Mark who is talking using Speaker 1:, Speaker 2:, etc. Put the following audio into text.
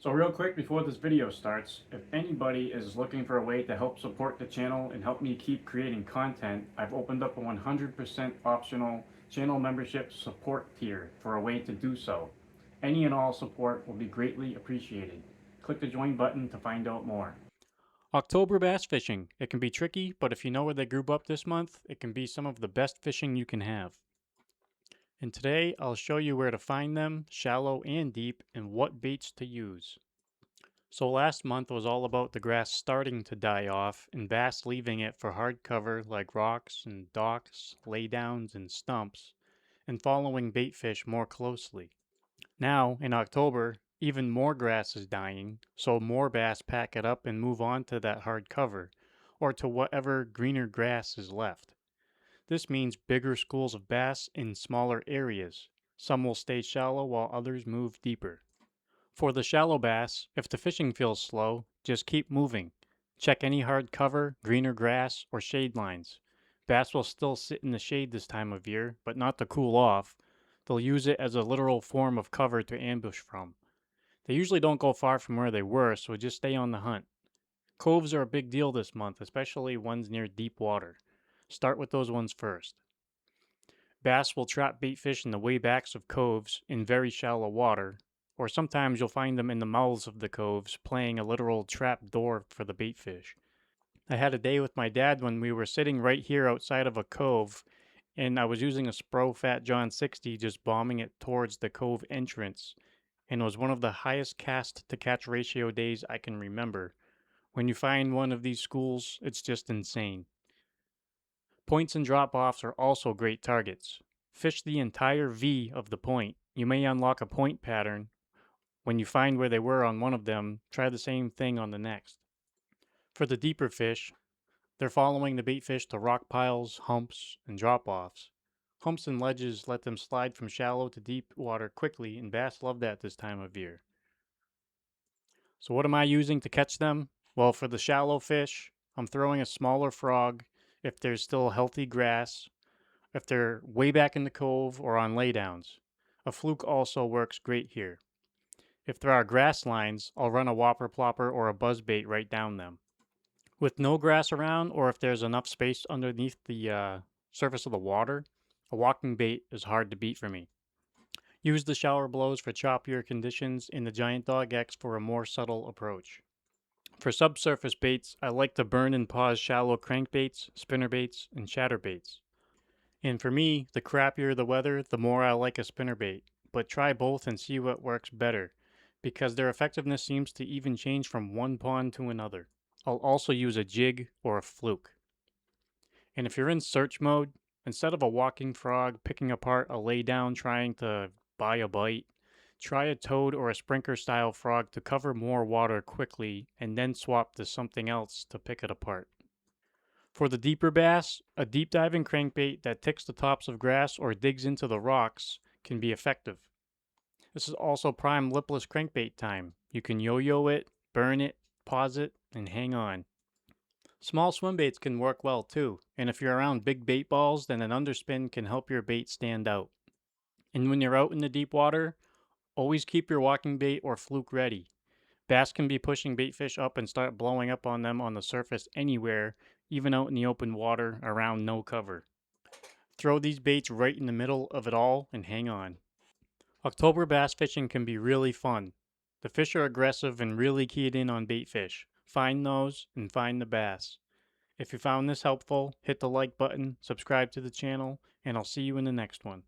Speaker 1: So real quick before this video starts, if anybody is looking for a way to help support the channel and help me keep creating content, I've opened up a 100% optional channel membership support tier for a way to do so. Any and all support will be greatly appreciated. Click the join button to find out more. October bass fishing. It can be tricky, but if you know where they group up this month, it can be some of the best fishing you can have. And today I'll show you where to find them, shallow and deep, and what baits to use. So last month was all about the grass starting to die off and bass leaving it for hard cover like rocks and docks, laydowns and stumps, and following bait fish more closely. Now, in October, even more grass is dying, so more bass pack it up and move on to that hard cover, or to whatever greener grass is left. This means bigger schools of bass in smaller areas. Some will stay shallow while others move deeper. For the shallow bass, if the fishing feels slow, just keep moving. Check any hard cover, greener grass, or shade lines. Bass will still sit in the shade this time of year, but not to cool off. They'll use it as a literal form of cover to ambush from. They usually don't go far from where they were, so just stay on the hunt. Coves are a big deal this month, especially ones near deep water. Start with those ones first. Bass will trap bait fish in the way backs of coves in very shallow water, or sometimes you'll find them in the mouths of the coves playing a literal trap door for the bait fish. I had a day with my dad when we were sitting right here outside of a cove, and I was using a Spro Fat John 60 just bombing it towards the cove entrance, and it was one of the highest cast to catch ratio days I can remember. When you find one of these schools, it's just insane. Points and drop-offs are also great targets. Fish the entire V of the point. You may unlock a point pattern. When you find where they were on one of them, try the same thing on the next. For the deeper fish, they're following the bait fish to rock piles, humps, and drop-offs. Humps and ledges let them slide from shallow to deep water quickly, and bass love that this time of year. So what am I using to catch them? Well, for the shallow fish, I'm throwing a smaller frog if there's still healthy grass, if they're way back in the cove or on laydowns. A fluke also works great here. If there are grass lines, I'll run a whopper plopper or a buzzbait right down them. With no grass around, or if there's enough space underneath the surface of the water, a walking bait is hard to beat for me. Use the shower blows for choppier conditions and the Giant Dog X for a more subtle approach. For subsurface baits, I like to burn and pause shallow crankbaits, spinnerbaits, and chatterbaits. And for me, the crappier the weather, the more I like a spinnerbait. But try both and see what works better, because their effectiveness seems to even change from one pond to another. I'll also use a jig or a fluke. And if you're in search mode, instead of a walking frog picking apart a laydown trying to buy a bite, try a toad or a sprinkler style frog to cover more water quickly and then swap to something else to pick it apart. For the deeper bass, a deep diving crankbait that ticks the tops of grass or digs into the rocks can be effective. This is also prime lipless crankbait time. You can yo-yo it, burn it, pause it, and hang on. Small swim baits can work well too, and if you're around big bait balls, then an underspin can help your bait stand out. And when you're out in the deep water, always keep your walking bait or fluke ready. Bass can be pushing bait fish up and start blowing up on them on the surface anywhere, even out in the open water around no cover. Throw these baits right in the middle of it all and hang on. October bass fishing can be really fun. The fish are aggressive and really keyed in on bait fish. Find those and find the bass. If you found this helpful, hit the like button, subscribe to the channel, and I'll see you in the next one.